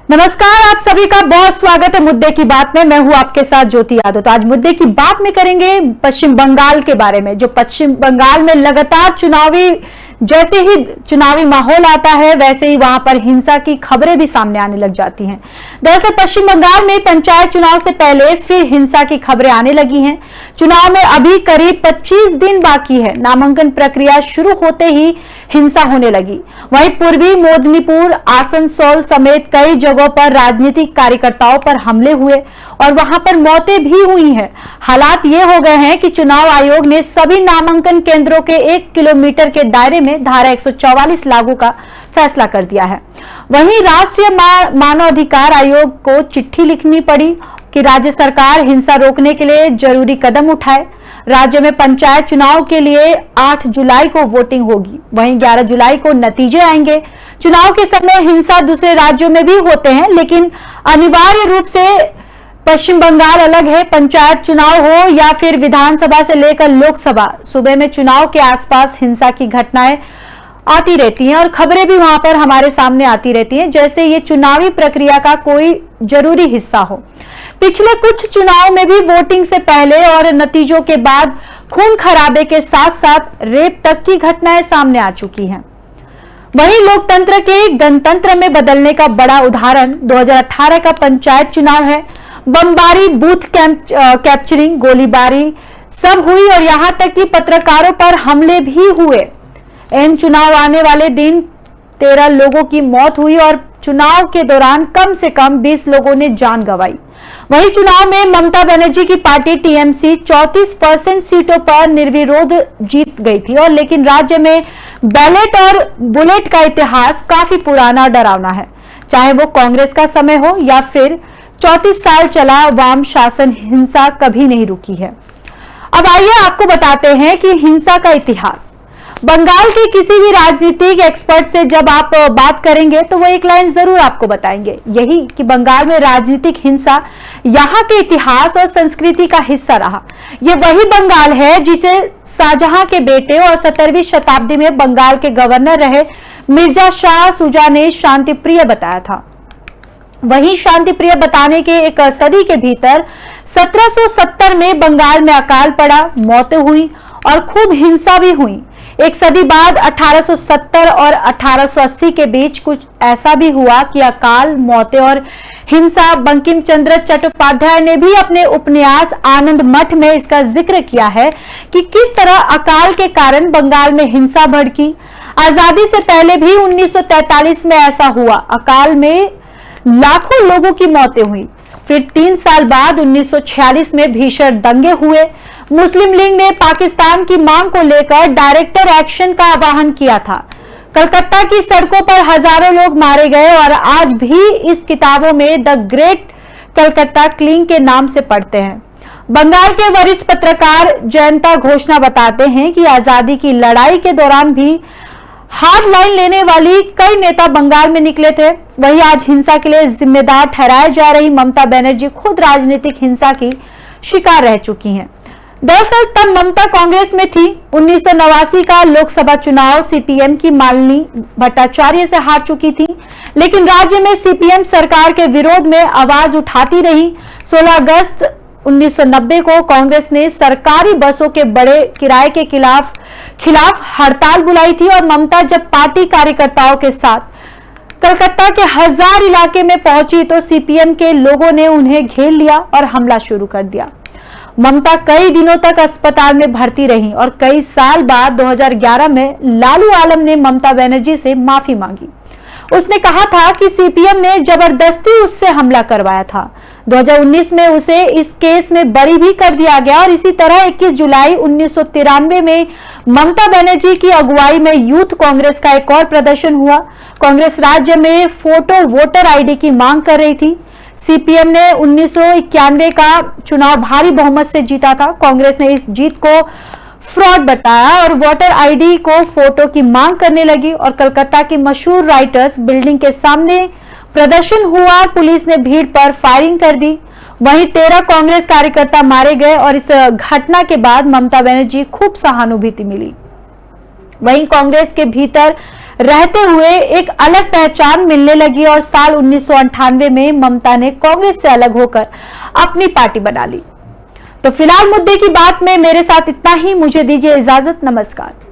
नमस्कार, आप सभी का बहुत स्वागत है मुद्दे की बात में। मैं हूं आपके साथ ज्योति यादव। तो आज मुद्दे की बात में करेंगे पश्चिम बंगाल के बारे में। जो पश्चिम बंगाल में लगातार जैसे ही चुनावी माहौल आता है वैसे ही वहां पर हिंसा की खबरें भी सामने आने लग जाती हैं। दरअसल पश्चिम बंगाल में पंचायत चुनाव से पहले फिर हिंसा की खबरें आने लगी हैं। चुनाव में अभी करीब 25 दिन बाकी है। नामांकन प्रक्रिया शुरू होते ही हिंसा होने लगी। वहीं पूर्वी मेदिनीपुर, आसनसोल समेत कई जगहों पर राजनीतिक कार्यकर्ताओं पर हमले हुए और वहां पर मौतें भी हुई हैं। हालात ये हो गए हैं कि चुनाव आयोग ने सभी नामांकन केंद्रों के 1 किलोमीटर के दायरे में धारा 144 लागू का फैसला कर दिया है। वहीं राष्ट्रीय मानवाधिकार आयोग को चिट्ठी लिखनी पड़ी कि राज्य सरकार हिंसा रोकने के लिए जरूरी कदम उठाए। राज्य में पंचायत चुनाव के लिए 8 जुलाई को वोटिंग होगी। वहीं 11 जुलाई को नतीजे आएंगे। चुनाव के समय हिंसा दूसरे राज्यों में भी होते हैं, लेकिन अनिवार्य रूप से पश्चिम बंगाल अलग है। पंचायत चुनाव हो या फिर विधानसभा से लेकर लोकसभा, सुबह में चुनाव के आसपास हिंसा की घटनाएं आती रहती हैं और खबरें भी वहां पर हमारे सामने आती रहती हैं, जैसे ये चुनावी प्रक्रिया का कोई जरूरी हिस्सा हो। पिछले कुछ चुनाव में भी वोटिंग से पहले और नतीजों के बाद खून खराबे के साथ साथ रेप तक की घटनाएं सामने आ चुकी हैं। वहीं लोकतंत्र के गणतंत्र में बदलने का बड़ा उदाहरण 2018 का पंचायत चुनाव है। बमबारी, बूथ कैप्चरिंग, गोलीबारी सब हुई और यहां तक कि पत्रकारों पर हमले भी हुए। एम चुनाव आने वाले दिन 13 लोगों की मौत हुई और चुनाव के दौरान कम से कम 20 लोगों ने जान गंवाई। वहीं चुनाव में ममता बनर्जी की पार्टी टीएमसी 34% सीटों पर निर्विरोध जीत गई थी और लेकिन राज्य में बैलेट और बुलेट का इतिहास काफी पुराना और डरावना है। चाहे वो कांग्रेस का समय हो या फिर 34 साल चला वाम शासन, हिंसा कभी नहीं रुकी है। अब आइए आपको बताते हैं कि हिंसा का इतिहास। बंगाल के किसी भी राजनीतिक एक्सपर्ट से जब आप बात करेंगे तो वो एक लाइन जरूर आपको बताएंगे, यही कि बंगाल में राजनीतिक हिंसा यहाँ के इतिहास और संस्कृति का हिस्सा रहा। ये वही बंगाल है जिसे शाहजहां के बेटे और 17वीं शताब्दी में बंगाल के गवर्नर रहे मिर्जा शाह शुजा ने शांति प्रिय बताया था। वहीं शांति प्रिय बताने के एक सदी के भीतर 1770 में बंगाल में अकाल पड़ा, मौतें हुई और खूब हिंसा भी हुई। एक सदी बाद 1870 और 1880 के बीच कुछ ऐसा भी हुआ कि अकाल, मौतें और हिंसा। बंकिम चंद्र चट्टोपाध्याय ने भी अपने उपन्यास आनंद मठ में इसका जिक्र किया है कि किस तरह अकाल के कारण बंगाल में हिंसा भड़की। आजादी से पहले भी 1943 में ऐसा हुआ। अकाल में लाखों लोगों की मौतें हुई। फिर 3 साल बाद 1946 में भीषण दंगे हुए। मुस्लिम लीग ने पाकिस्तान की मांग को लेकर डायरेक्टर एक्शन का आह्वान किया था। कलकत्ता की सड़कों पर हजारों लोग मारे गए और आज भी इस किताबों में द ग्रेट कलकत्ता क्लिंग के नाम से पढ़ते हैं। बंगाल के वरिष्ठ पत्रकार जयंता घोषणा बताते हैं कि आजादी की लड़ाई के दौरान भी हार्ड लाइन लेने वाली कई नेता बंगाल में निकले थे। वहीं आज हिंसा के लिए जिम्मेदार ठहराई जा रही ममता बनर्जी खुद राजनीतिक हिंसा की शिकार रह चुकी हैं। दरअसल तब ममता कांग्रेस में थी। 1989 का लोकसभा चुनाव सीपीएम की मालिनी भट्टाचार्य से हार चुकी थी, लेकिन राज्य में सीपीएम सरकार के विरोध में आवाज उठाती रही। 16 अगस्त 1990 को कांग्रेस ने सरकारी बसों के बड़े किराए के खिलाफ हड़ताल बुलाई थी और ममता जब पार्टी कार्यकर्ताओं के साथ कलकत्ता के हजार इलाके में पहुंची तो सीपीएम के लोगों ने उन्हें घेर लिया और हमला शुरू कर दिया। ममता कई दिनों तक अस्पताल में भर्ती रही और कई साल बाद 2011 में लालू आलम ने ममता बनर्जी से माफी मांगी। उसने कहा था कि सीपीएम ने जबरदस्ती उससे हमला करवाया था। 2019 में उसे इस केस में बरी भी कर दिया गया और इसी तरह 21 जुलाई 1993 में ममता बनर्जी की अगुवाई में यूथ कांग्रेस का एक और प्रदर्शन हुआ। कांग्रेस राज्य में फोटो वोटर आईडी की मांग कर रही थी। सीपीएम ने 1991 का चुनाव भारी बहुमत से जीता था। कांग्रेस ने इस जीत को फ्रॉड बताया और वोटर आईडी को फोटो की मांग करने लगी और कलकत्ता की मशहूर राइटर्स बिल्डिंग के सामने प्रदर्शन हुआ। पुलिस ने भीड़ पर फायरिंग कर दी। वहीं 13 कांग्रेस कार्यकर्ता मारे गए और इस घटना के बाद ममता बनर्जी खूब सहानुभूति मिली। वहीं कांग्रेस के भीतर रहते हुए एक अलग पहचान मिलने लगी और साल 1998 में ममता ने कांग्रेस से अलग होकर अपनी पार्टी बना ली। तो फिलहाल मुद्दे की बात में मेरे साथ इतना ही। मुझे दीजिए इजाजत। नमस्कार।